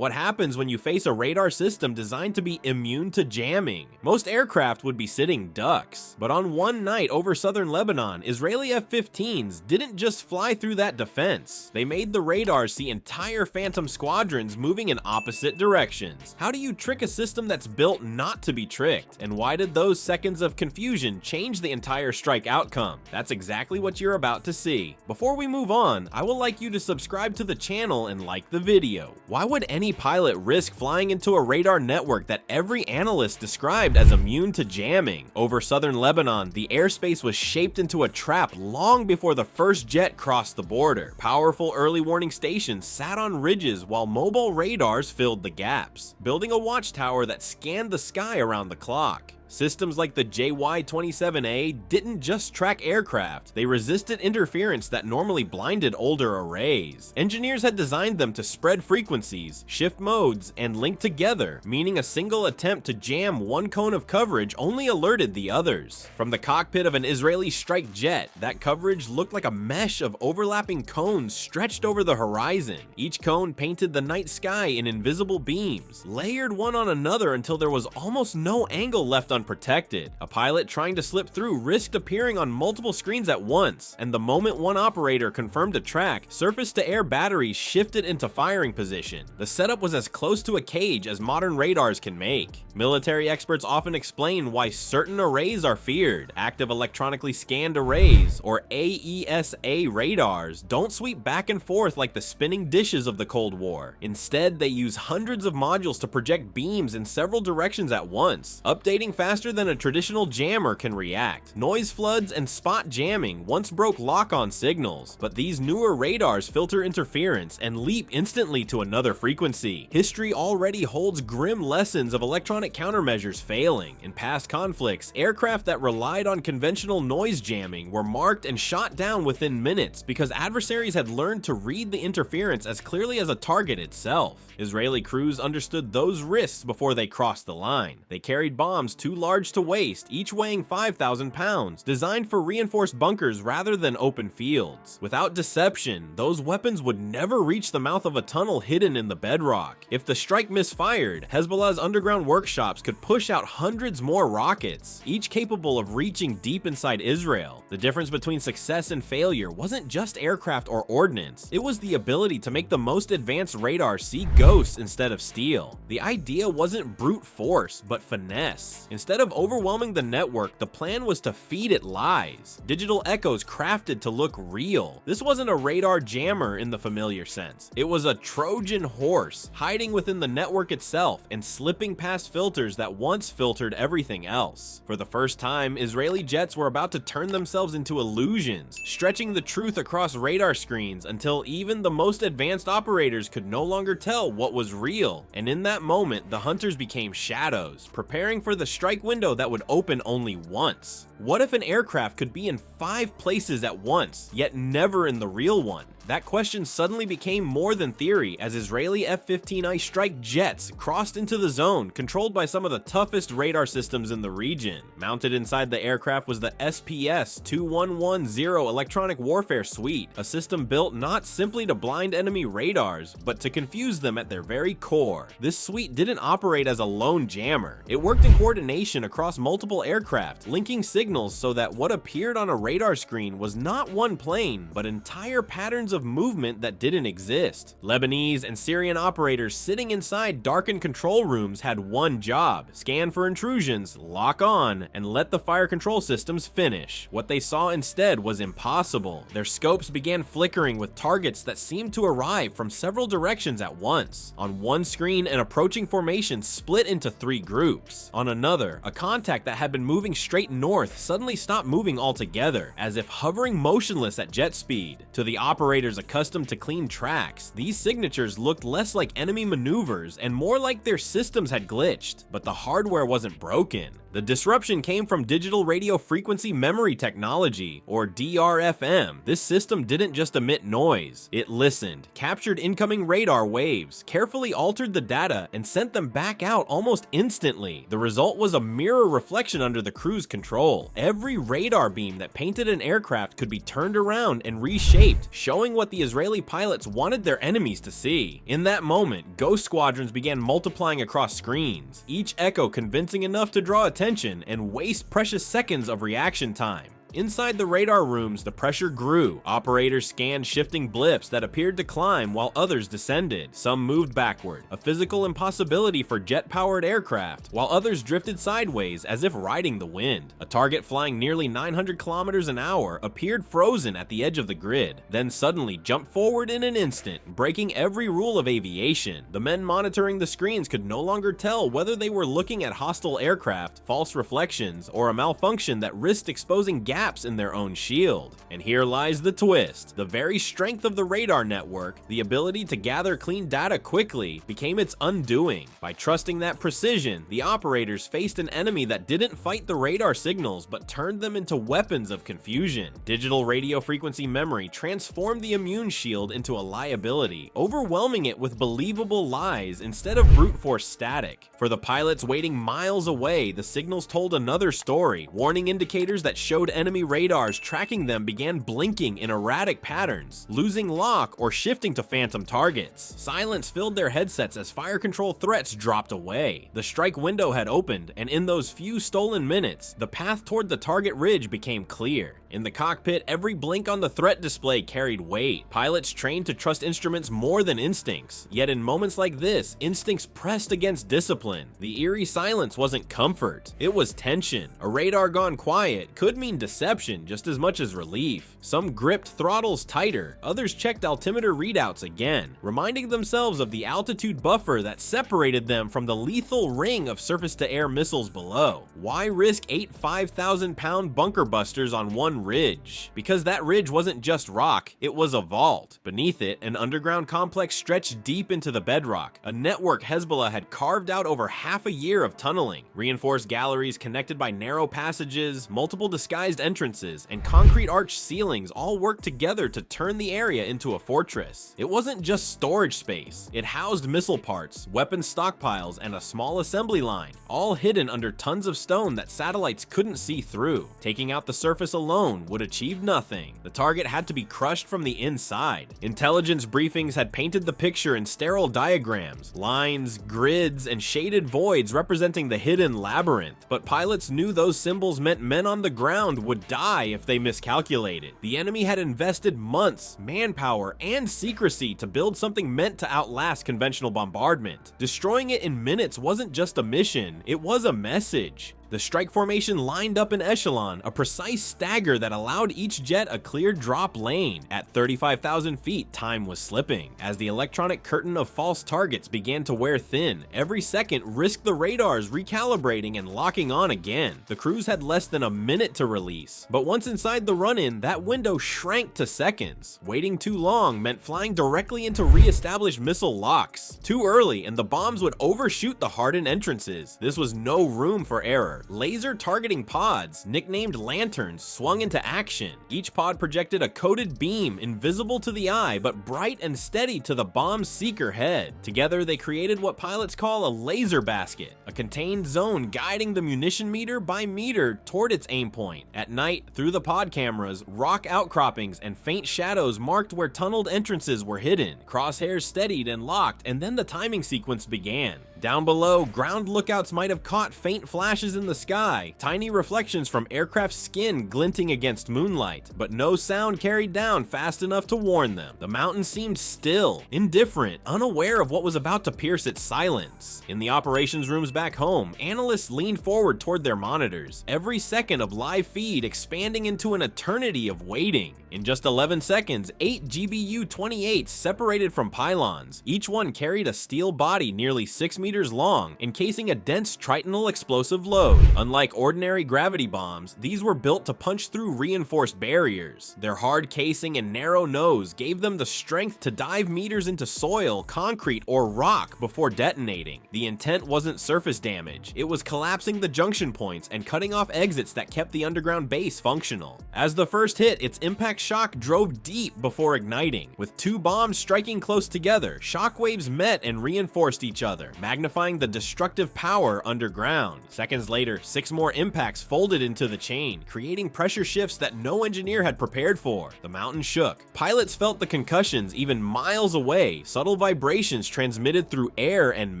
What happens when you face a radar system designed to be immune to jamming? Most aircraft would be sitting ducks, but on one night over southern Lebanon, Israeli F-15s didn't just fly through that defense. They made the radars see entire Phantom squadrons moving in opposite directions. How do you trick a system that's built not to be tricked? And why did those seconds of confusion change the entire strike outcome? That's exactly what you're about to see. Before we move on, I would like you to subscribe to the channel and like the video. Why would any pilot risk flying into a radar network that every analyst described as immune to jamming? Over southern Lebanon, the airspace was shaped into a trap long before the first jet crossed the border. Powerful early warning stations sat on ridges while mobile radars filled the gaps, building a watchtower that scanned the sky around the clock. Systems like the JY-27A didn't just track aircraft, they resisted interference that normally blinded older arrays. Engineers had designed them to spread frequencies, shift modes, and link together, meaning a single attempt to jam one cone of coverage only alerted the others. From the cockpit of an Israeli strike jet, that coverage looked like a mesh of overlapping cones stretched over the horizon. Each cone painted the night sky in invisible beams, layered one on another until there was almost no angle left unprotected. A pilot trying to slip through risked appearing on multiple screens at once, and the moment one operator confirmed a track, surface-to-air batteries shifted into firing position. The setup was as close to a cage as modern radars can make. Military experts often explain why certain arrays are feared. Active electronically scanned arrays, or AESA radars, don't sweep back and forth like the spinning dishes of the Cold War. Instead, they use hundreds of modules to project beams in several directions at once, updating faster than a traditional jammer can react. Noise floods and spot jamming once broke lock-on signals, but these newer radars filter interference and leap instantly to another frequency. History already holds grim lessons of electronic countermeasures failing. In past conflicts, aircraft that relied on conventional noise jamming were marked and shot down within minutes because adversaries had learned to read the interference as clearly as a target itself. Israeli crews understood those risks before they crossed the line. They carried bombs too large to waste, each weighing 5,000 pounds, designed for reinforced bunkers rather than open fields. Without deception, those weapons would never reach the mouth of a tunnel hidden in the bedrock. If the strike misfired, Hezbollah's underground workshops could push out hundreds more rockets, each capable of reaching deep inside Israel. The difference between success and failure wasn't just aircraft or ordnance, it was the ability to make the most advanced radar see ghosts instead of steel. The idea wasn't brute force, but finesse. Instead of overwhelming the network, the plan was to feed it lies. Digital echoes crafted to look real. This wasn't a radar jammer in the familiar sense. It was a Trojan horse, hiding within the network itself and slipping past filters that once filtered everything else. For the first time, Israeli jets were about to turn themselves into illusions, stretching the truth across radar screens until even the most advanced operators could no longer tell what was real. And in that moment, the hunters became shadows, preparing for the strike window that would open only once. What if an aircraft could be in 5 places at once, yet never in the real one? That question suddenly became more than theory as Israeli F-15I strike jets crossed into the zone, controlled by some of the toughest radar systems in the region. Mounted inside the aircraft was the SPS-2110 electronic warfare suite, a system built not simply to blind enemy radars, but to confuse them at their very core. This suite didn't operate as a lone jammer. It worked in coordination across multiple aircraft, linking signals so that what appeared on a radar screen was not one plane, but entire patterns of movement that didn't exist. Lebanese and Syrian operators sitting inside darkened control rooms had one job: scan for intrusions, lock on, and let the fire control systems finish. What they saw instead was impossible. Their scopes began flickering with targets that seemed to arrive from several directions at once. On one screen, an approaching formation split into 3 groups. On another, a contact that had been moving straight north suddenly stopped moving altogether, as if hovering motionless at jet speed. To the operators accustomed to clean tracks, these signatures looked less like enemy maneuvers and more like their systems had glitched, but the hardware wasn't broken. The disruption came from digital radio frequency memory technology, or DRFM. This system didn't just emit noise, it listened, captured incoming radar waves, carefully altered the data, and sent them back out almost instantly. The result was a mirror reflection under the crew's control. Every radar beam that painted an aircraft could be turned around and reshaped, showing showing what the Israeli pilots wanted their enemies to see. In that moment, ghost squadrons began multiplying across screens, each echo convincing enough to draw attention and waste precious seconds of reaction time. Inside the radar rooms, the pressure grew. Operators scanned shifting blips that appeared to climb while others descended. Some moved backward, a physical impossibility for jet-powered aircraft, while others drifted sideways as if riding the wind. A target flying nearly 900 kilometers an hour appeared frozen at the edge of the grid, then suddenly jumped forward in an instant, breaking every rule of aviation. The men monitoring the screens could no longer tell whether they were looking at hostile aircraft, false reflections, or a malfunction that risked exposing gaps in their own shield. And here lies the twist. The very strength of the radar network, the ability to gather clean data quickly, became its undoing. By trusting that precision, the operators faced an enemy that didn't fight the radar signals but turned them into weapons of confusion. Digital radio frequency memory transformed the immune shield into a liability, overwhelming it with believable lies instead of brute force static. For the pilots waiting miles away, the signals told another story. Warning indicators that showed enemy radars tracking them began blinking in erratic patterns, losing lock or shifting to phantom targets. Silence filled their headsets as fire control threats dropped away. The strike window had opened, and in those few stolen minutes, the path toward the target ridge became clear. In the cockpit, every blink on the threat display carried weight. Pilots trained to trust instruments more than instincts. Yet in moments like this, instincts pressed against discipline. The eerie silence wasn't comfort, it was tension. A radar gone quiet could mean deception just as much as relief. Some gripped throttles tighter, others checked altimeter readouts again, reminding themselves of the altitude buffer that separated them from the lethal ring of surface-to-air missiles below. Why risk 8 5,000-pound bunker busters on one ridge? Because that ridge wasn't just rock, it was a vault. Beneath it, an underground complex stretched deep into the bedrock, a network Hezbollah had carved out over half a year of tunneling. Reinforced galleries connected by narrow passages, multiple disguised entrances, and concrete arch ceilings all worked together to turn the area into a fortress. It wasn't just storage space, it housed missile parts, weapons stockpiles, and a small assembly line, all hidden under tons of stone that satellites couldn't see through. Taking out the surface alone would achieve nothing. The target had to be crushed from the inside. Intelligence briefings had painted the picture in sterile diagrams, lines, grids, and shaded voids representing the hidden labyrinth. But pilots knew those symbols meant men on the ground would die if they miscalculated. The enemy had invested months, manpower, and secrecy to build something meant to outlast conventional bombardment. Destroying it in minutes wasn't just a mission, it was a message. The strike formation lined up in echelon, a precise stagger that allowed each jet a clear drop lane. At 35,000 feet, time was slipping. As the electronic curtain of false targets began to wear thin, every second risked the radars recalibrating and locking on again. The crews had less than a minute to release, but once inside the run-in, that window shrank to seconds. Waiting too long meant flying directly into re-established missile locks. Too early, and the bombs would overshoot the hardened entrances. This was no room for error. Laser targeting pods, nicknamed lanterns, swung into action. Each pod projected a coated beam, invisible to the eye, but bright and steady to the bomb seeker head. Together, they created what pilots call a laser basket, a contained zone guiding the munition meter by meter toward its aim point. At night, through the pod cameras, rock outcroppings and faint shadows marked where tunneled entrances were hidden. Crosshairs steadied and locked, and then the timing sequence began. Down below, ground lookouts might have caught faint flashes in the sky, tiny reflections from aircraft skin glinting against moonlight, but no sound carried down fast enough to warn them. The mountain seemed still, indifferent, unaware of what was about to pierce its silence. In the operations rooms back home, analysts leaned forward toward their monitors, every second of live feed expanding into an eternity of waiting. In just 11 seconds, 8 GBU-28s separated from pylons. Each one carried a steel body nearly 6 meters long, encasing a dense tritonal explosive load. Unlike ordinary gravity bombs, these were built to punch through reinforced barriers. Their hard casing and narrow nose gave them the strength to dive meters into soil, concrete, or rock before detonating. The intent wasn't surface damage, it was collapsing the junction points and cutting off exits that kept the underground base functional. As the first hit, its impact shock drove deep before igniting. With two bombs striking close together, shockwaves met and reinforced each other, magnifying the destructive power underground. Seconds later, later, 6 more impacts folded into the chain, creating pressure shifts that no engineer had prepared for. The mountain shook. Pilots felt the concussions even miles away, subtle vibrations transmitted through air and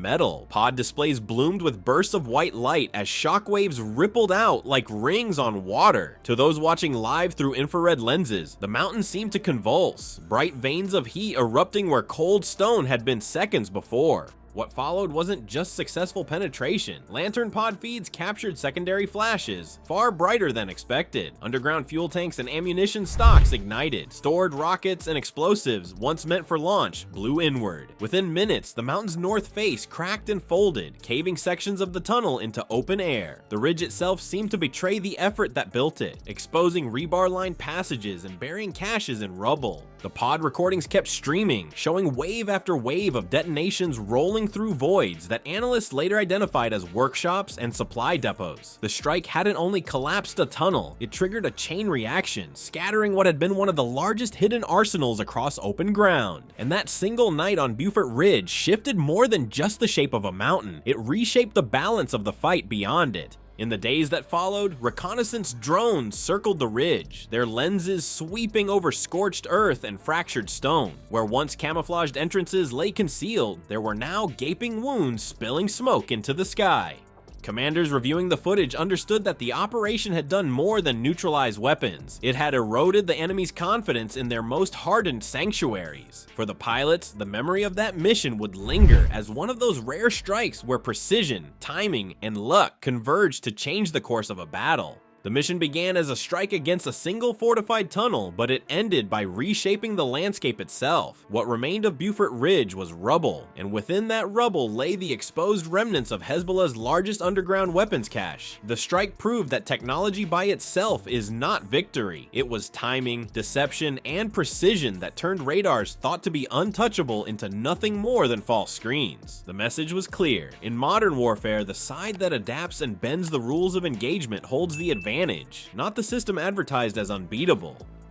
metal. Pod displays bloomed with bursts of white light as shockwaves rippled out like rings on water. To those watching live through infrared lenses, the mountain seemed to convulse, bright veins of heat erupting where cold stone had been seconds before. What followed wasn't just successful penetration. Lantern pod feeds captured secondary flashes, far brighter than expected. Underground fuel tanks and ammunition stocks ignited. Stored rockets and explosives, once meant for launch, blew inward. Within minutes, the mountain's north face cracked and folded, caving sections of the tunnel into open air. The ridge itself seemed to betray the effort that built it, exposing rebar-lined passages and burying caches in rubble. The pod recordings kept streaming, showing wave after wave of detonations rolling through voids that analysts later identified as workshops and supply depots. The strike hadn't only collapsed a tunnel, it triggered a chain reaction, scattering what had been one of the largest hidden arsenals across open ground. And that single night on Beaufort Ridge shifted more than just the shape of a mountain, it reshaped the balance of the fight beyond it. In the days that followed, reconnaissance drones circled the ridge, their lenses sweeping over scorched earth and fractured stone. Where once camouflaged entrances lay concealed, there were now gaping wounds spilling smoke into the sky. Commanders reviewing the footage understood that the operation had done more than neutralize weapons. It had eroded the enemy's confidence in their most hardened sanctuaries. For the pilots, the memory of that mission would linger as one of those rare strikes where precision, timing, and luck converged to change the course of a battle. The mission began as a strike against a single fortified tunnel, but it ended by reshaping the landscape itself. What remained of Beaufort Ridge was rubble, and within that rubble lay the exposed remnants of Hezbollah's largest underground weapons cache. The strike proved that technology by itself is not victory. It was timing, deception, and precision that turned radars thought to be untouchable into nothing more than false screens. The message was clear. In modern warfare, the side that adapts and bends the rules of engagement holds the advantage, not the system advertised as unbeatable.